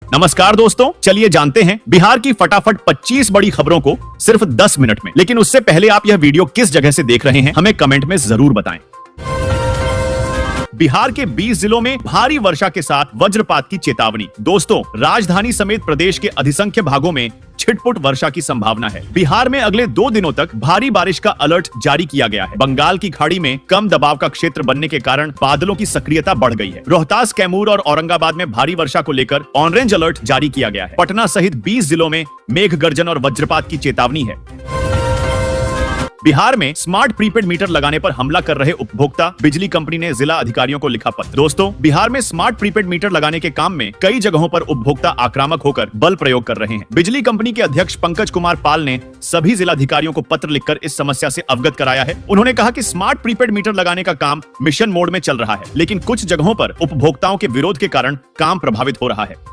नमस्कार दोस्तों, चलिए जानते हैं बिहार की फटाफट 25 बड़ी खबरों को सिर्फ 10 मिनट में। लेकिन उससे पहले आप यह वीडियो किस जगह से देख रहे हैं हमें कमेंट में जरूर बताएं। बिहार के 20 जिलों में भारी वर्षा के साथ वज्रपात की चेतावनी। दोस्तों, राजधानी समेत प्रदेश के अधिसंख्य भागों में छिटपुट वर्षा की संभावना है। बिहार में अगले 2 दिनों तक भारी बारिश का अलर्ट जारी किया गया है। बंगाल की खाड़ी में कम दबाव का क्षेत्र बनने के कारण बादलों की सक्रियता बढ़ गई है। रोहतास, कैमूर और औरंगाबाद में भारी वर्षा को लेकर ऑरेंज अलर्ट जारी किया गया है। पटना सहित 20 जिलों में मेघ गर्जन और वज्रपात की चेतावनी है। बिहार में स्मार्ट प्रीपेड मीटर लगाने पर हमला कर रहे उपभोक्ता, बिजली कंपनी ने जिला अधिकारियों को लिखा पत्र। दोस्तों, बिहार में स्मार्ट प्रीपेड मीटर लगाने के काम में कई जगहों पर उपभोक्ता आक्रामक होकर बल प्रयोग कर रहे हैं। बिजली कंपनी के अध्यक्ष पंकज कुमार पाल ने सभी जिलाधिकारियों को पत्र लिखकर इस समस्या से अवगत कराया है। उन्होंने कहा कि स्मार्ट प्रीपेड मीटर लगाने का काम मिशन मोड में चल रहा है, लेकिन कुछ जगहों पर उपभोक्ताओं के विरोध के कारण काम प्रभावित हो रहा है।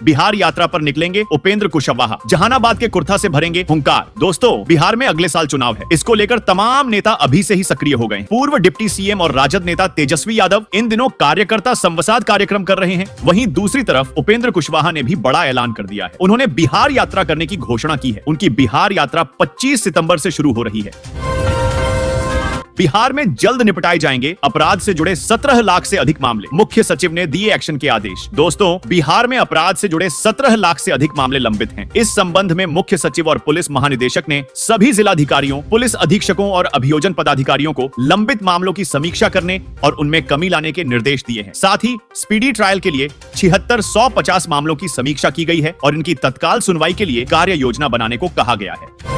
बिहार यात्रा पर निकलेंगे उपेंद्र कुशवाहा, जहानाबाद के कुर्था से भरेंगे हुंकार। दोस्तों, बिहार में अगले साल चुनाव है, इसको लेकर तमाम नेता अभी से ही सक्रिय हो गए। पूर्व डिप्टी सीएम और राजद नेता तेजस्वी यादव इन दिनों कार्यकर्ता संवाद कार्यक्रम कर रहे हैं। वहीं दूसरी तरफ उपेंद्र कुशवाहा ने भी बड़ा ऐलान कर दिया है। उन्होंने बिहार यात्रा करने की घोषणा की है। उनकी बिहार यात्रा 25 सितंबर से शुरू हो रही है। बिहार में जल्द निपटाए जाएंगे अपराध से जुड़े 17 लाख से अधिक मामले, मुख्य सचिव ने दिए एक्शन के आदेश। दोस्तों, बिहार में अपराध से जुड़े 17 लाख से अधिक मामले लंबित हैं। इस संबंध में मुख्य सचिव और पुलिस महानिदेशक ने सभी जिलाधिकारियों, पुलिस अधीक्षकों और अभियोजन पदाधिकारियों को लंबित मामलों की समीक्षा करने और उनमें कमी लाने के निर्देश दिए हैं। साथ ही स्पीडी ट्रायल के लिए 7650 मामलों की समीक्षा की गई है और इनकी तत्काल सुनवाई के लिए कार्य योजना बनाने को कहा गया है।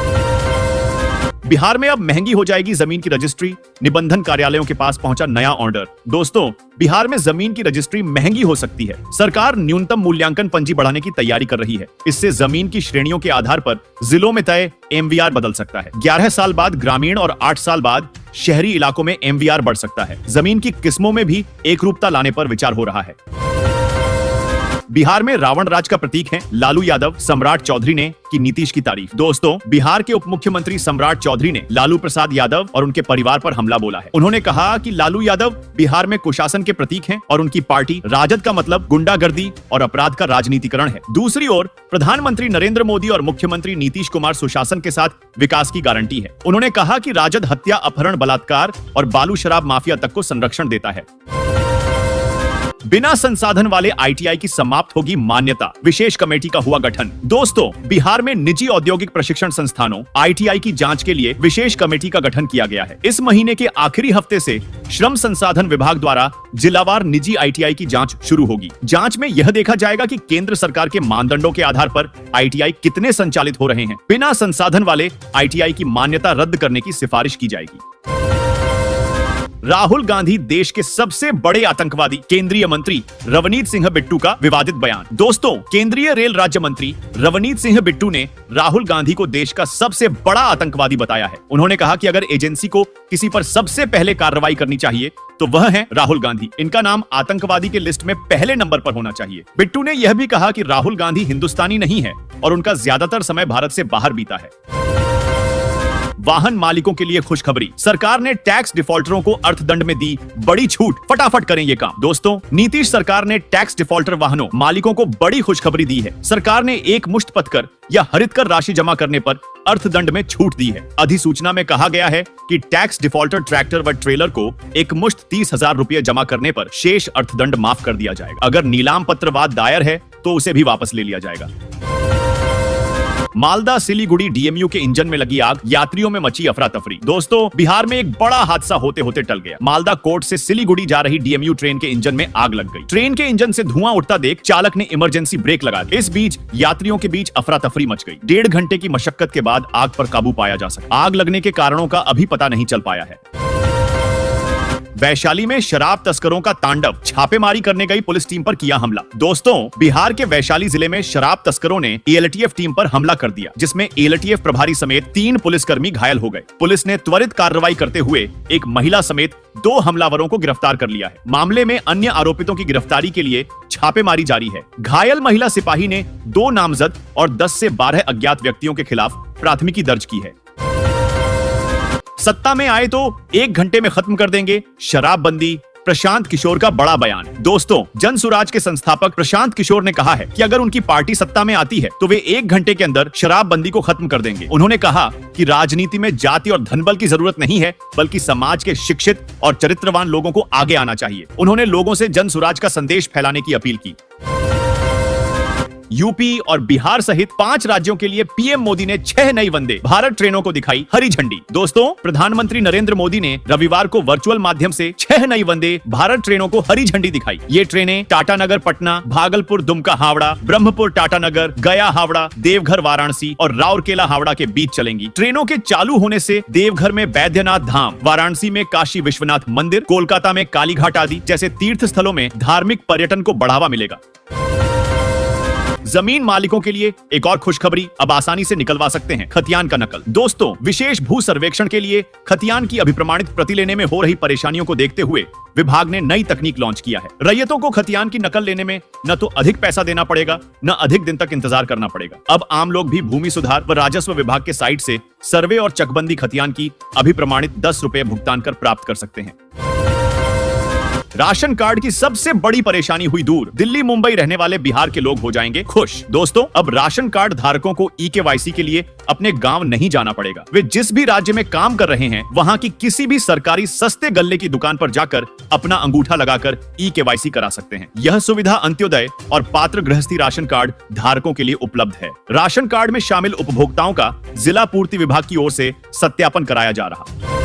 बिहार में अब महंगी हो जाएगी जमीन की रजिस्ट्री, निबंधन कार्यालयों के पास पहुंचा नया ऑर्डर। दोस्तों, बिहार में जमीन की रजिस्ट्री महंगी हो सकती है। सरकार न्यूनतम मूल्यांकन पंजी बढ़ाने की तैयारी कर रही है। इससे जमीन की श्रेणियों के आधार पर जिलों में तय एमवीआर बदल सकता है। 11 साल बाद ग्रामीण और 8 साल बाद शहरी इलाकों में एमवीआर बढ़ सकता है। जमीन की किस्मों में भी एकरूपता लाने पर विचार हो रहा है। बिहार में रावण राज का प्रतीक है लालू यादव, सम्राट चौधरी ने की नीतीश की तारीफ। दोस्तों, बिहार के उप मुख्यमंत्री सम्राट चौधरी ने लालू प्रसाद यादव और उनके परिवार पर हमला बोला है। उन्होंने कहा कि लालू यादव बिहार में कुशासन के प्रतीक हैं और उनकी पार्टी राजद का मतलब गुंडागर्दी और अपराध का राजनीतिकरण है। दूसरी ओर प्रधानमंत्री नरेंद्र मोदी और मुख्यमंत्री नीतीश कुमार सुशासन के साथ विकास की गारंटी है। उन्होंने कहा कि राजद हत्या, अपहरण, बलात्कार और बालू शराब माफिया तक को संरक्षण देता है। बिना संसाधन वाले आईटीआई की समाप्त होगी मान्यता, विशेष कमेटी का हुआ गठन। दोस्तों, बिहार में निजी औद्योगिक प्रशिक्षण संस्थानों आईटीआई की जांच के लिए विशेष कमेटी का गठन किया गया है। इस महीने के आखिरी हफ्ते से श्रम संसाधन विभाग द्वारा जिलावार निजी आईटीआई की जांच शुरू होगी। जांच में यह देखा जाएगा कि केंद्र सरकार के मानदंडों के आधार पर आईटीआई कितने संचालित हो रहे हैं। बिना संसाधन वाले आईटीआई की मान्यता रद्द करने की सिफारिश की जाएगी। राहुल गांधी देश के सबसे बड़े आतंकवादी, केंद्रीय मंत्री रवनीत सिंह बिट्टू का विवादित बयान। दोस्तों, केंद्रीय रेल राज्य मंत्री रवनीत सिंह बिट्टू ने राहुल गांधी को देश का सबसे बड़ा आतंकवादी बताया है। उन्होंने कहा कि अगर एजेंसी को किसी पर सबसे पहले कार्रवाई करनी चाहिए तो वह है राहुल गांधी। इनका नाम आतंकवादी के लिस्ट में पहले नंबर पर होना चाहिए। बिट्टू ने यह भी कहा कि राहुल गांधी हिंदुस्तानी नहीं है और उनका ज्यादातर समय भारत से बाहर बीता है। वाहन मालिकों के लिए खुशखबरी, सरकार ने टैक्स डिफॉल्टरों को अर्थदंड में दी बड़ी छूट। फटाफट करें ये काम। दोस्तों, नीतीश सरकार ने टैक्स डिफॉल्टर वाहनों मालिकों को बड़ी खुशखबरी दी है। सरकार ने एक मुश्त पथकर या हरित कर राशि जमा करने पर अर्थदंड में छूट दी है। अधिसूचना में कहा गया है कि टैक्स डिफॉल्टर ट्रैक्टर व ट्रेलर को एक मुश्त 30,000 रुपये जमा करने पर शेष अर्थदंड माफ कर दिया जाएगा। अगर नीलाम पत्र वाद दायर है तो उसे भी वापस ले लिया जाएगा। मालदा सिलीगुड़ी डीएमयू के इंजन में लगी आग, यात्रियों में मची अफरा तफरी। दोस्तों, बिहार में एक बड़ा हादसा होते होते टल गया। मालदा कोर्ट से सिलीगुड़ी जा रही डीएमयू ट्रेन के इंजन में आग लग गई। ट्रेन के इंजन से धुआं उठता देख चालक ने इमरजेंसी ब्रेक लगा दी। इस बीच यात्रियों के बीच अफरा तफरी मच गई। 1.5 घंटे की मशक्कत के बाद आग पर काबू पाया जा सका। आग लगने के कारणों का अभी पता नहीं चल पाया है। वैशाली में शराब तस्करों का तांडव, छापेमारी करने गई पुलिस टीम पर किया हमला। दोस्तों, बिहार के वैशाली जिले में शराब तस्करों ने एलटीएफ टीम पर हमला कर दिया, जिसमें एलटीएफ प्रभारी समेत 3 पुलिसकर्मी घायल हो गए। पुलिस ने त्वरित कार्रवाई करते हुए एक महिला समेत 2 हमलावरों को गिरफ्तार कर लिया है। मामले में अन्य आरोपितों की गिरफ्तारी के लिए छापेमारी जारी है। घायल महिला सिपाही ने 2 नामजद और 10 से 12 अज्ञात व्यक्तियों के खिलाफ प्राथमिकी दर्ज की है। सत्ता में आए तो 1 घंटे में खत्म कर देंगे शराबबंदी, प्रशांत किशोर का बड़ा बयान। दोस्तों, जन सुराज के संस्थापक प्रशांत किशोर ने कहा है कि अगर उनकी पार्टी सत्ता में आती है तो वे 1 घंटे के अंदर शराबबंदी को खत्म कर देंगे। उन्होंने कहा कि राजनीति में जाति और धनबल की जरूरत नहीं है, बल्कि समाज के शिक्षित और चरित्रवान लोगों को आगे आना चाहिए। उन्होंने लोगों से जन सुराज का संदेश फैलाने की अपील की। यूपी और बिहार सहित 5 राज्यों के लिए पीएम मोदी ने 6 नई वंदे भारत ट्रेनों को दिखाई हरी झंडी। दोस्तों, प्रधानमंत्री नरेंद्र मोदी ने रविवार को वर्चुअल माध्यम से 6 नई वंदे भारत ट्रेनों को हरी झंडी दिखाई। ये ट्रेनें टाटानगर पटना, भागलपुर दुमका हावड़ा, ब्रह्मपुर टाटानगर, गया हावड़ा, देवघर वाराणसी और राउरकेला हावड़ा के बीच चलेंगी। ट्रेनों के चालू होने से देवघर में बैद्यनाथ धाम, वाराणसी में काशी विश्वनाथ मंदिर, कोलकाता में कालीघाट आदि जैसे तीर्थ स्थलों में धार्मिक पर्यटन को बढ़ावा मिलेगा। जमीन मालिकों के लिए एक और खुशखबरी, अब आसानी से निकलवा सकते हैं खतियान का नकल। दोस्तों, विशेष भू सर्वेक्षण के लिए खतियान की अभिप्रमाणित प्रति लेने में हो रही परेशानियों को देखते हुए विभाग ने नई तकनीक लॉन्च किया है। रैयतों को खतियान की नकल लेने में न तो अधिक पैसा देना पड़ेगा, न अधिक दिन तक इंतजार करना पड़ेगा। अब आम लोग भी भूमि सुधार व राजस्व विभाग के साइट से सर्वे और चकबंदी खतियान की अभिप्रमाणित 10 रुपए भुगतान कर प्राप्त कर सकते हैं। राशन कार्ड की सबसे बड़ी परेशानी हुई दूर, दिल्ली मुंबई रहने वाले बिहार के लोग हो जाएंगे खुश। दोस्तों, अब राशन कार्ड धारकों को ई-केवाईसी के लिए अपने गांव नहीं जाना पड़ेगा। वे जिस भी राज्य में काम कर रहे हैं, वहां की किसी भी सरकारी सस्ते गल्ले की दुकान पर जाकर अपना अंगूठा लगाकर ई-केवाईसी करा सकते हैं। यह सुविधा अंत्योदय और पात्र गृहस्थी राशन कार्ड धारकों के लिए उपलब्ध है। राशन कार्ड में शामिल उपभोक्ताओं का जिला पूर्ति विभाग की ओर से सत्यापन कराया जा रहा।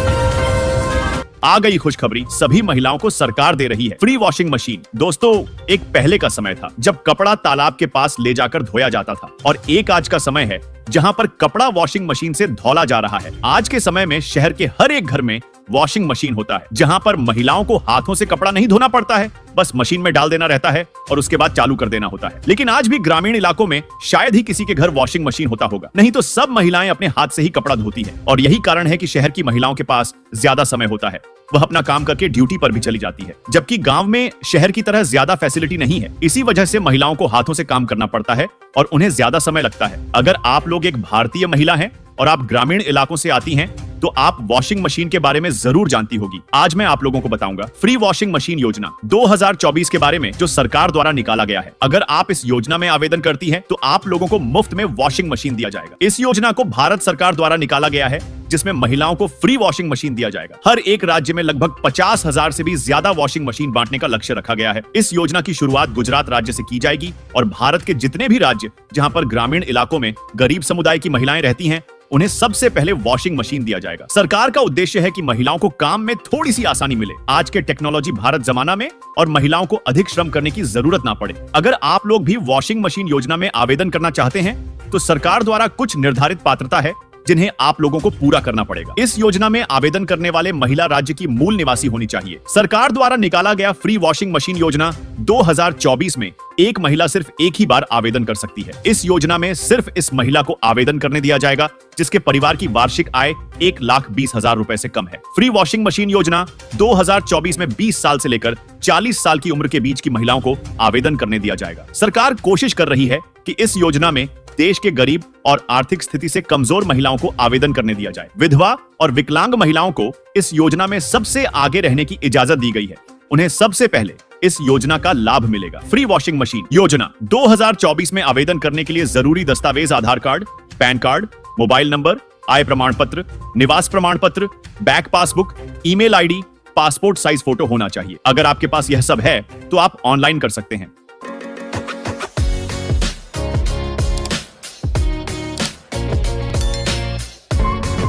आ गई खुशखबरी, सभी महिलाओं को सरकार दे रही है फ्री वॉशिंग मशीन। दोस्तों, एक पहले का समय था जब कपड़ा तालाब के पास ले जाकर धोया जाता था, और एक आज का समय है जहां पर कपड़ा वॉशिंग मशीन से धौला जा रहा है। आज के समय में शहर के हर एक घर में वॉशिंग मशीन होता है, जहां पर महिलाओं को हाथों से कपड़ा नहीं धोना पड़ता है, बस मशीन में डाल देना रहता है और उसके बाद चालू कर देना होता है। लेकिन आज भी ग्रामीण इलाकों में शायद ही किसी के घर वॉशिंग मशीन होता होगा, नहीं तो सब महिलाएं अपने हाथ से ही कपड़ा धोती है। और यही कारण है कि शहर की महिलाओं के पास ज्यादा समय होता है, वह अपना काम करके ड्यूटी पर भी चली जाती है, जबकि गांव में शहर की तरह ज्यादा फैसिलिटी नहीं है। इसी वजह से महिलाओं को हाथों से काम करना पड़ता है और उन्हें ज्यादा समय लगता है। अगर आप लोग एक भारतीय महिला हैं और आप ग्रामीण इलाकों से आती हैं, तो आप वॉशिंग मशीन के बारे में जरूर जानती होगी। आज मैं आप लोगों को बताऊंगा फ्री वॉशिंग मशीन योजना 2024 के बारे में, जो सरकार द्वारा निकाला गया है। अगर आप इस योजना में आवेदन करती हैं, तो आप लोगों को मुफ्त में वॉशिंग मशीन दिया जाएगा। इस योजना को भारत सरकार द्वारा निकाला गया है, जिसमें महिलाओं को फ्री वॉशिंग मशीन दिया जाएगा। हर एक राज्य में लगभग 50,000 से भी ज्यादा वॉशिंग मशीन बांटने का लक्ष्य रखा गया है। इस योजना की शुरुआत गुजरात राज्य से की जाएगी और भारत के जितने भी राज्य जहां पर ग्रामीण इलाकों में गरीब समुदाय की महिलाएं रहती हैं, उन्हें सबसे पहले वॉशिंग मशीन दिया जाएगा। सरकार का उद्देश्य है कि महिलाओं को काम में थोड़ी सी आसानी मिले। आज के टेक्नोलॉजी भारत जमाना में और महिलाओं को अधिक श्रम करने की जरूरत ना पड़े। अगर आप लोग भी वॉशिंग मशीन योजना में आवेदन करना चाहते हैं, तो सरकार द्वारा कुछ निर्धारित पात्रता है जिन्हें आप लोगों को पूरा करना पड़ेगा। इस योजना में आवेदन करने वाले महिला राज्य की मूल निवासी होनी चाहिए। सरकार द्वारा निकाला गया फ्री वॉशिंग मशीन योजना 2024 में एक महिला सिर्फ एक ही बार आवेदन कर सकती है। इस योजना में सिर्फ इस महिला को आवेदन करने दिया जाएगा जिसके परिवार की वार्षिक आय 1,20,000 रुपए से कम है। फ्री वॉशिंग मशीन योजना 2024 में 20 साल से लेकर 40 साल की उम्र के बीच की महिलाओं को आवेदन करने दिया जाएगा। सरकार कोशिश कर रही है कि इस योजना में देश के गरीब और आर्थिक स्थिति से कमजोर महिलाओं को आवेदन करने दिया जाए। विधवा और विकलांग महिलाओं को इस योजना में सबसे आगे रहने की इजाजत दी गई है। उन्हें सबसे पहले इस योजना का लाभ मिलेगा। फ्री वॉशिंग मशीन योजना 2024 में आवेदन करने के लिए जरूरी दस्तावेज Aadhaar card, PAN card, mobile number, आय प्रमाण पत्र, निवास प्रमाण पत्र, bank passbook, email ID, passport size photo होना चाहिए। अगर आपके पास यह सब है तो आप ऑनलाइन कर सकते हैं।